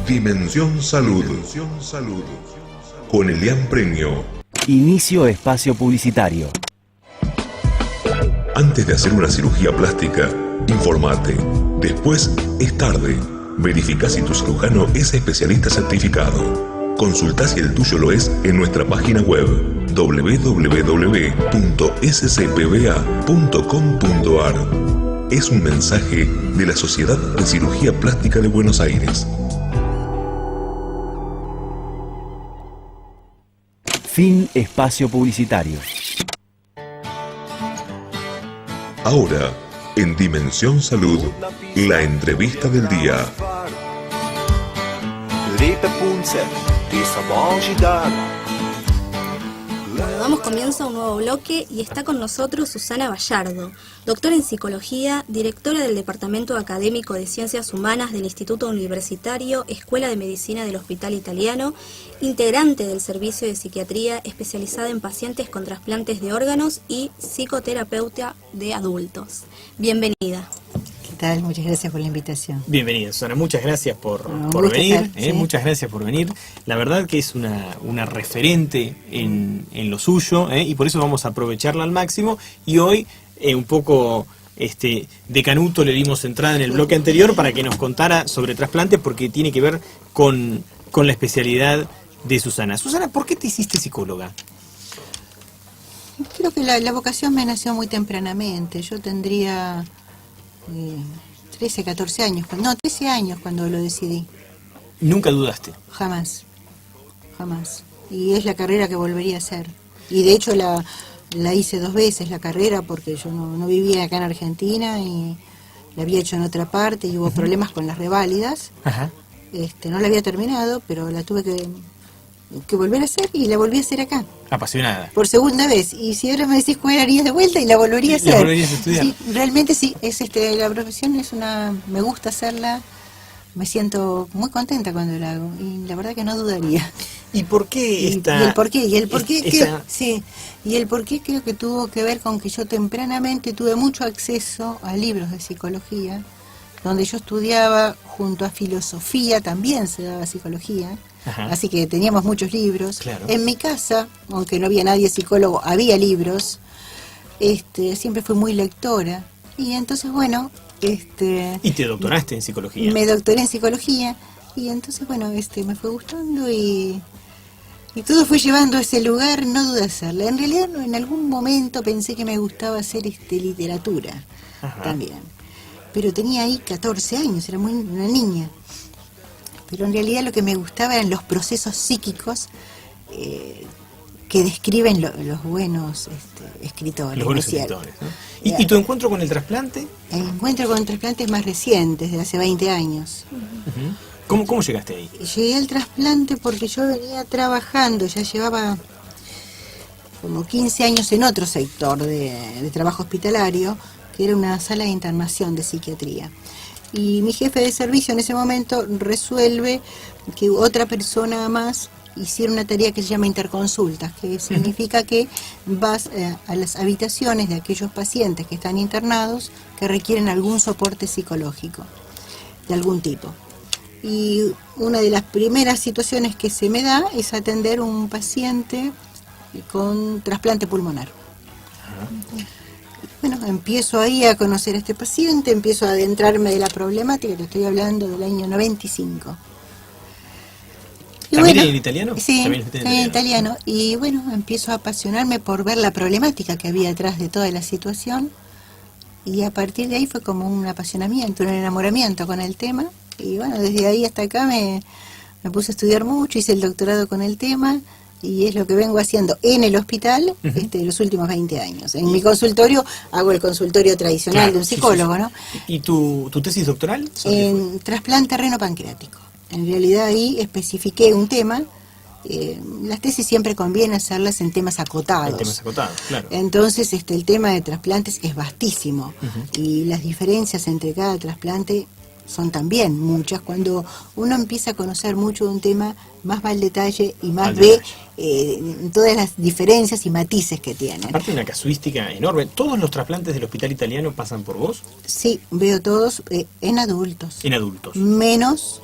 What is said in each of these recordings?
Dimensión Salud. Con Elian Premio. Inicio espacio publicitario. Antes de hacer una cirugía plástica, infórmate. Después es tarde. Verifica si tu cirujano es especialista certificado. Consulta si el tuyo lo es en nuestra página web www.scpba.com.ar. Es un mensaje de la Sociedad de Cirugía Plástica de Buenos Aires. Fin espacio publicitario. Ahora, en Dimensión Salud, la entrevista del día. Bueno, damos comienzo a un nuevo bloque y está con nosotros Susana Vallardo, doctora en Psicología, directora del Departamento Académico de Ciencias Humanas del Instituto Universitario Escuela de Medicina del Hospital Italiano, integrante del Servicio de Psiquiatría especializada en pacientes con trasplantes de órganos y psicoterapeuta de adultos. Bienvenida. ¿Qué tal? Muchas gracias por la invitación. Bienvenida, Susana. Muchas gracias por venir. Sí. Muchas gracias por venir. La verdad que es una referente en lo suyo, y por eso vamos a aprovecharla al máximo. Y hoy, un poco de canuto, le dimos entrada en el bloque anterior para que nos contara sobre trasplantes, porque tiene que ver con la especialidad de Susana. Susana, ¿por qué te hiciste psicóloga? Creo que la vocación me nació muy tempranamente. Yo tendría 13, 14 años, 13 años cuando lo decidí. ¿Nunca dudaste? Jamás. Y es la carrera que volvería a hacer. Y de hecho la hice 2 veces la carrera, porque yo no vivía acá en Argentina y la había hecho en otra parte y hubo problemas con las reválidas. Ajá. No la había terminado, pero la tuve que volver a hacer y la volví a hacer acá. Apasionada. Por segunda vez. Y si ahora me decís cuál harías de vuelta, y la volvería a hacer. ¿La volverías a estudiar? Sí, realmente sí. La profesión me gusta hacerla. Me siento muy contenta cuando la hago. Y la verdad que no dudaría. ¿Y por qué esta...? Y el por qué creo que tuvo que ver con que yo tempranamente tuve mucho acceso a libros de psicología, donde yo estudiaba junto a filosofía, también se daba psicología. Ajá. Así que teníamos muchos libros. Claro. En mi casa, aunque no había nadie psicólogo, había libros. Siempre fui muy lectora. Y entonces, bueno... ¿Y te doctoraste en psicología? Me doctoré en psicología. Y entonces, bueno, me fue gustando y todo fue llevando a ese lugar, no dudé hacerla. En realidad, en algún momento pensé que me gustaba hacer literatura. Ajá. También. Pero tenía ahí 14 años, era una niña. Pero en realidad lo que me gustaba eran los procesos psíquicos que describen los buenos escritores. Los buenos escritores, ¿no? ¿Y tu encuentro con el trasplante? El encuentro con el trasplante es más reciente, de hace 20 años. Uh-huh. ¿Cómo llegaste ahí? Llegué al trasplante porque yo venía trabajando, ya llevaba como 15 años en otro sector de trabajo hospitalario, que era una sala de internación de psiquiatría. Y mi jefe de servicio en ese momento resuelve que otra persona más hiciera una tarea que se llama interconsultas, que significa que vas a las habitaciones de aquellos pacientes que están internados que requieren algún soporte psicológico, de algún tipo. Y una de las primeras situaciones que se me da es atender un paciente con trasplante pulmonar. Bueno, empiezo ahí a conocer a este paciente, empiezo a adentrarme de la problemática, te estoy hablando del año 95. ¿También en italiano? Sí, en italiano. Y bueno, empiezo a apasionarme por ver la problemática que había detrás de toda la situación. Y a partir de ahí fue como un apasionamiento, un enamoramiento con el tema. Y bueno, desde ahí hasta acá me puse a estudiar mucho, hice el doctorado con el tema. Y es lo que vengo haciendo en el hospital los últimos 20 años. En mi consultorio hago el consultorio tradicional de un psicólogo, ¿no? ¿Y tu tesis doctoral? En trasplante reno-pancreático. En realidad ahí especifiqué un tema. Las tesis siempre conviene hacerlas en temas acotados. En temas acotados, claro. Entonces el tema de trasplantes es vastísimo. Y las diferencias entre cada trasplante son también muchas. Cuando uno empieza a conocer mucho de un tema, más va al detalle y más ve todas las diferencias y matices que tienen. Aparte de una casuística enorme, ¿todos los trasplantes del hospital italiano pasan por vos? Sí, veo todos en adultos. En adultos. Menos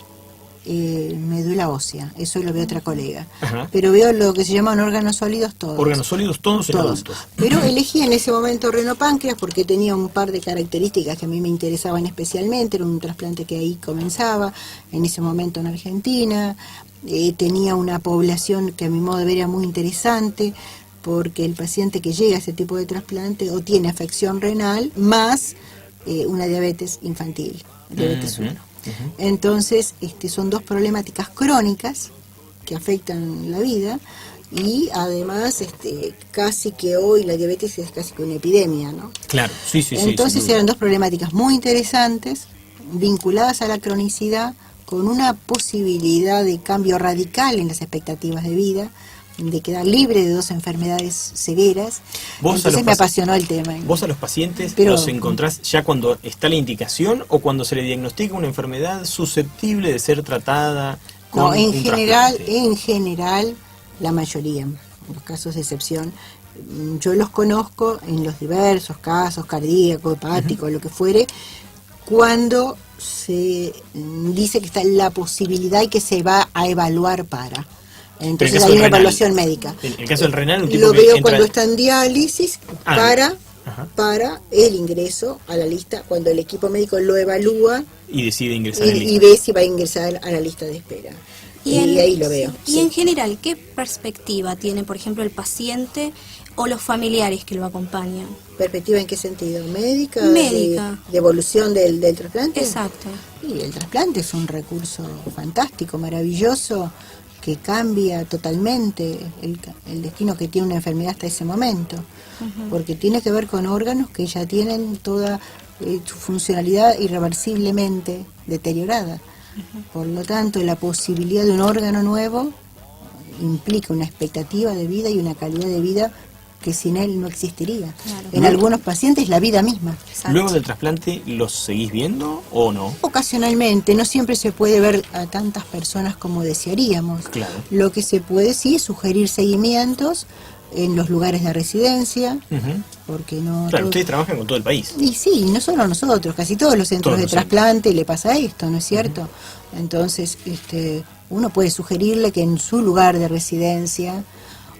médula ósea, eso lo ve otra colega. Ajá. Pero veo lo que se llaman órganos sólidos todos. Órganos sólidos todos en adultos. Pero elegí en ese momento renopáncreas porque tenía un par de características que a mí me interesaban especialmente. Era un trasplante que ahí comenzaba, en ese momento en Argentina. Tenía una población que a mi modo de ver era muy interesante, porque el paciente que llega a ese tipo de trasplante o tiene afección renal más una diabetes infantil, diabetes 1. Entonces, son dos problemáticas crónicas que afectan la vida y además casi que hoy la diabetes es casi que una epidemia, ¿no? Claro, sí. Entonces eran dos problemáticas muy interesantes, vinculadas a la cronicidad, con una posibilidad de cambio radical en las expectativas de vida, de quedar libre de dos enfermedades severas. Entonces me apasionó el tema. ¿Vos a los pacientes los encontrás ya cuando está la indicación o cuando se le diagnostica una enfermedad susceptible de ser tratada con no, en un general, trasplante? en general, la mayoría, en los casos de excepción, yo los conozco en los diversos casos cardíacos, hepáticos, lo que fuere, cuando se dice que está la posibilidad y que se va a evaluar para. Entonces hay una evaluación médica. En el caso del renal, un tipo lo que veo entra... cuando está en diálisis para el ingreso a la lista, cuando el equipo médico lo evalúa y decide ingresar en lista. Y ve si va a ingresar a la lista de espera. Y ahí lo veo. Y en general, ¿qué perspectiva tiene, por ejemplo, el paciente o los familiares que lo acompañan? ¿Perspectiva en qué sentido? ¿Médica? Médica. ¿De evolución del trasplante? Exacto. Y el trasplante es un recurso fantástico, maravilloso, que cambia totalmente el destino que tiene una enfermedad hasta ese momento, porque tiene que ver con órganos que ya tienen toda su funcionalidad irreversiblemente deteriorada. Por lo tanto, la posibilidad de un órgano nuevo implica una expectativa de vida y una calidad de vida que sin él no existiría. Claro. En algunos pacientes la vida misma. Exacto. ¿Luego del trasplante los seguís viendo o no? Ocasionalmente, no siempre se puede ver a tantas personas como desearíamos. Claro. Lo que se puede sí es sugerir seguimientos en los lugares de residencia, porque no... Claro, ustedes trabajan con todo el país. Y sí, no solo nosotros, casi todos los centros de trasplante le pasa esto, ¿no es cierto? Entonces, uno puede sugerirle que en su lugar de residencia,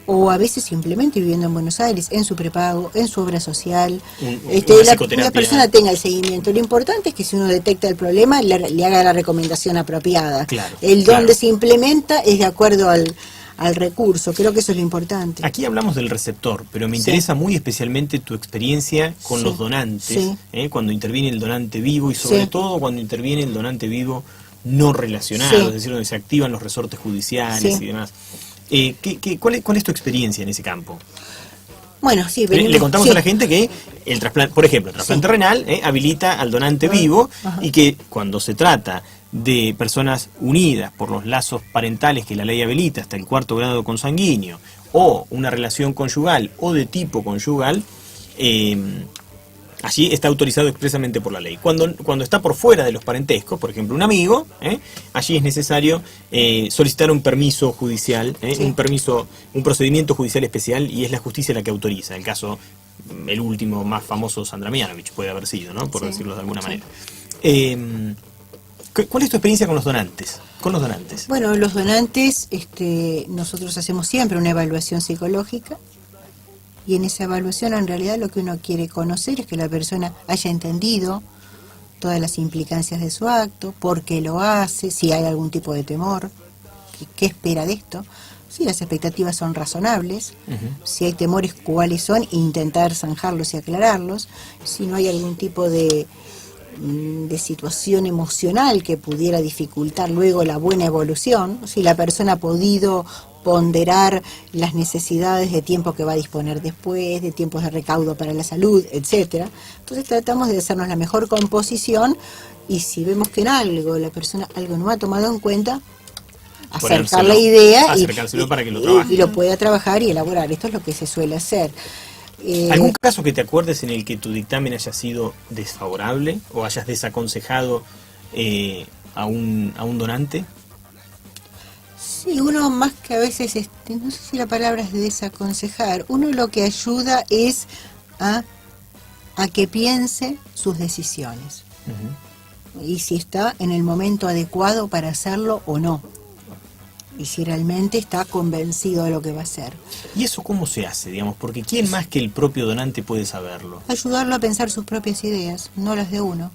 o a veces simplemente viviendo en Buenos Aires, en su prepago, en su obra social, la persona tenga el seguimiento. Lo importante es que si uno detecta el problema, le haga la recomendación apropiada. Claro, donde se implementa es de acuerdo al recurso, creo que eso es lo importante. Aquí hablamos del receptor, pero me interesa muy especialmente tu experiencia con los donantes, cuando interviene el donante vivo y sobre todo cuando interviene el donante vivo no relacionado, es decir, donde se activan los resortes judiciales y demás. ¿Cuál es tu experiencia en ese campo? Bueno, sí, le contamos a la gente que el trasplante, por ejemplo, el trasplante renal habilita al donante vivo y que cuando se trata de personas unidas por los lazos parentales que la ley habilita hasta el 4º grado consanguíneo o una relación conyugal o de tipo conyugal, allí está autorizado expresamente por la ley. Cuando está por fuera de los parentescos, por ejemplo un amigo, allí es necesario solicitar un permiso judicial, un procedimiento judicial especial, y es la justicia la que autoriza. El caso, el último más famoso, Sandra Mianovich, puede haber sido, ¿no? Por decirlo de alguna manera. ¿Cuál es tu experiencia con los donantes? Bueno, los donantes, nosotros hacemos siempre una evaluación psicológica. Y en esa evaluación, en realidad, lo que uno quiere conocer es que la persona haya entendido todas las implicancias de su acto, por qué lo hace, si hay algún tipo de temor, qué espera de esto, si las expectativas son razonables, si hay temores, cuáles son, e intentar zanjarlos y aclararlos, si no hay algún tipo de situación emocional que pudiera dificultar luego la buena evolución, si la persona ha podido ponderar las necesidades de tiempo que va a disponer después, de tiempos de recaudo para la salud, etcétera. Entonces tratamos de hacernos la mejor composición, y si vemos que en algo la persona algo no ha tomado en cuenta, acercar la idea para que lo trabaje. Y lo pueda trabajar y elaborar. Esto es lo que se suele hacer. ¿Algún caso que te acuerdes en el que tu dictamen haya sido desfavorable o hayas desaconsejado a un donante? Sí, uno más que a veces, no sé si la palabra es de desaconsejar, uno lo que ayuda es a que piense sus decisiones. y si está en el momento adecuado para hacerlo o no. Y si realmente está convencido de lo que va a hacer. ¿Y eso cómo se hace, digamos? Porque ¿quién más que el propio donante puede saberlo? Ayudarlo a pensar sus propias ideas, no las de uno.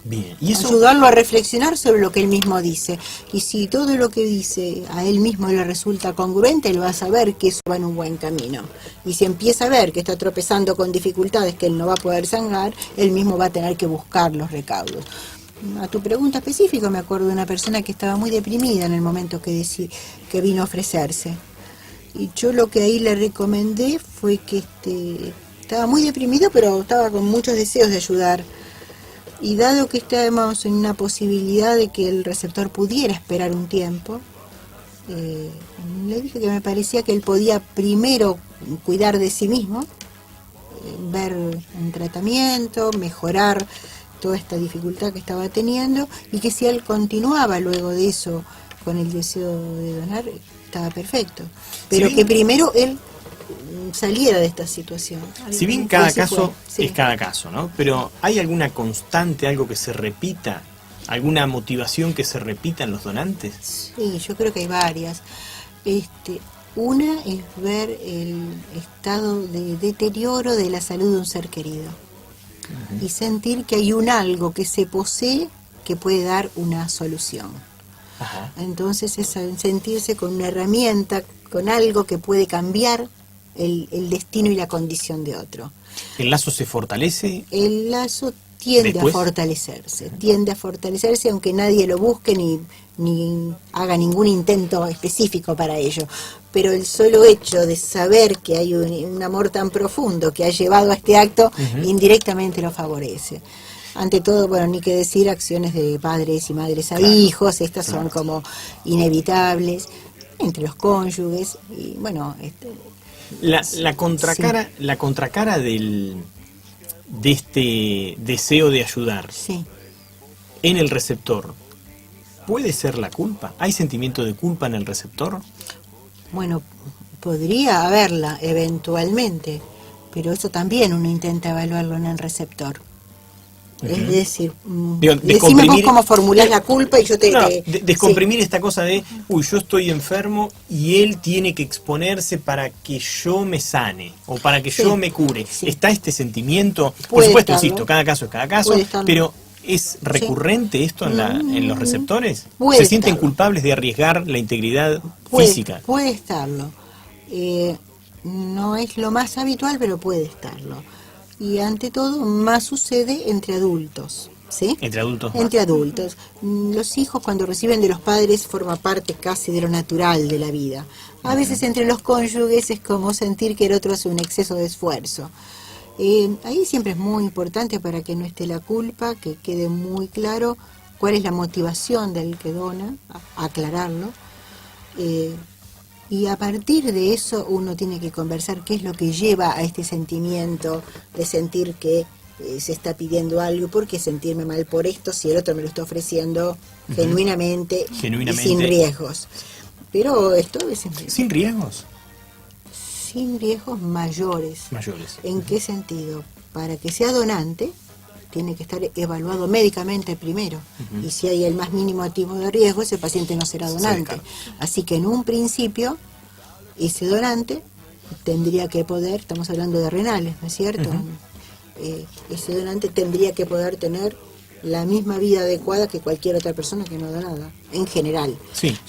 Bien. ¿Y eso? Ayudarlo a reflexionar sobre lo que él mismo dice. Y si todo lo que dice a él mismo le resulta congruente, él va a saber que eso va en un buen camino. Y si empieza a ver que está tropezando con dificultades que él no va a poder sanar, él mismo va a tener que buscar los recaudos. A tu pregunta específica, me acuerdo de una persona que estaba muy deprimida en el momento que vino a ofrecerse. Y yo lo que ahí le recomendé fue que estaba muy deprimido, pero estaba con muchos deseos de ayudar. Y dado que estábamos en una posibilidad de que el receptor pudiera esperar un tiempo, le dije que me parecía que él podía primero cuidar de sí mismo, ver un tratamiento, mejorar toda esta dificultad que estaba teniendo, y que si él continuaba luego de eso con el deseo de donar, estaba perfecto. Pero que primero él saliera de esta situación. Si bien cada caso es cada caso, ¿no? Pero ¿hay alguna constante, algo que se repita? ¿Alguna motivación que se repita en los donantes? Sí, yo creo que hay varias. Una es ver el estado de deterioro de la salud de un ser querido. Uh-huh. Y sentir que hay un algo que se posee que puede dar una solución. Uh-huh. Entonces es sentirse con una herramienta, con algo que puede cambiar el destino y la condición de otro. ¿El lazo se fortalece? El lazo tiende a fortalecerse, aunque nadie lo busque ni haga ningún intento específico para ello. Pero el solo hecho de saber que hay un amor tan profundo que ha llevado a este acto, uh-huh, indirectamente lo favorece. Ante todo, bueno, ni que decir acciones de padres y madres a hijos, estas son como inevitables, entre los cónyuges, y bueno... La contracara de este deseo de ayudar en el receptor, ¿puede ser la culpa? ¿Hay sentimiento de culpa en el receptor? Bueno, podría haberla eventualmente, pero eso también uno intenta evaluarlo en el receptor. Uh-huh. Es decir, decime vos cómo formulás la culpa y yo te... descomprimir esta cosa de, yo estoy enfermo y él tiene que exponerse para que yo me sane o para que yo me cure. ¿Está este sentimiento? Por supuesto, insisto, cada caso es cada caso, pero ¿es recurrente esto en los receptores? ¿Se sienten culpables de arriesgar la integridad física? Puede estarlo. No es lo más habitual, pero puede estarlo. Y ante todo, más sucede entre adultos, ¿sí? Entre adultos. Entre adultos. Los hijos, cuando reciben de los padres, forma parte casi de lo natural de la vida. A veces entre los cónyuges es como sentir que el otro hace un exceso de esfuerzo. Ahí siempre es muy importante, para que no esté la culpa, que quede muy claro cuál es la motivación del que dona, aclararlo. Y a partir de eso uno tiene que conversar qué es lo que lleva a este sentimiento de sentir que se está pidiendo algo, por qué sentirme mal por esto si el otro me lo está ofreciendo genuinamente y sin riesgos. Pero esto es... ¿Sin riesgos? Sin riesgos mayores. ¿En qué sentido? Para que sea donante, tiene que estar evaluado médicamente primero. Uh-huh. Y si hay el más mínimo activo de riesgo, ese paciente no será donante. Sí, claro. Así que en un principio, ese donante tendría que poder, estamos hablando de renales, ¿no es cierto? Uh-huh. Ese donante tendría que poder tener la misma vida adecuada que cualquier otra persona que no da nada, en general.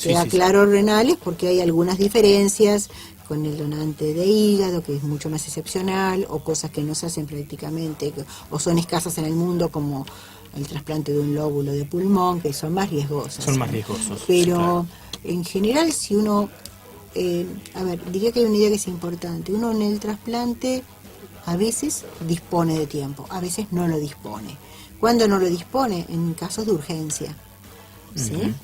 Queda claro renales porque hay algunas diferencias con el donante de hígado, que es mucho más excepcional, o cosas que no se hacen prácticamente, o son escasas en el mundo, como el trasplante de un lóbulo de pulmón, que son más riesgosas. Son más riesgosos. Pero en general, si uno, diría que hay una idea que es importante. Uno en el trasplante a veces dispone de tiempo, a veces no lo dispone. ¿Cuándo no lo dispone? En casos de urgencia, ¿sí? Uh-huh.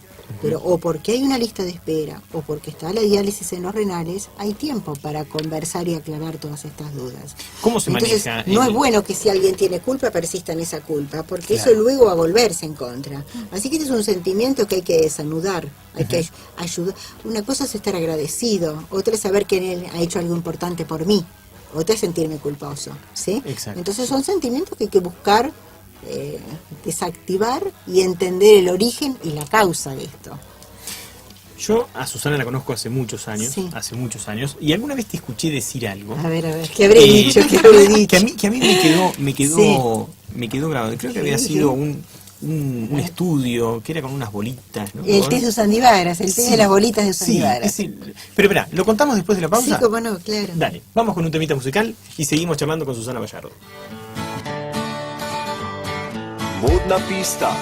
Pero o porque hay una lista de espera o porque está la diálisis en los renales, hay tiempo para conversar y aclarar todas estas dudas. ¿Cómo se maneja? No es bueno que si alguien tiene culpa persista en esa culpa, porque eso luego va a volverse en contra. Así que este es un sentimiento que hay que desanudar, hay que ayudar. Una cosa es estar agradecido, otra es saber que él ha hecho algo importante por mí, otra es sentirme culposo, ¿sí? Exacto. Entonces son sentimientos que hay que buscar desactivar y entender el origen y la causa de esto. Yo a Susana la conozco hace muchos años, Sí. y alguna vez te escuché decir algo. A ver, ¿qué habré dicho? ¿Qué habré dicho? Que a mí me quedó grabado. Creo que había sido un estudio que era con unas bolitas, ¿no? El test de Usandivaras, el test de las bolitas de Usandivaras. Pero espera, ¿lo contamos después de la pausa? Sí, cómo no, claro. Dale, vamos con un temita musical y seguimos charlando con Susana Vallardo. Modna pista.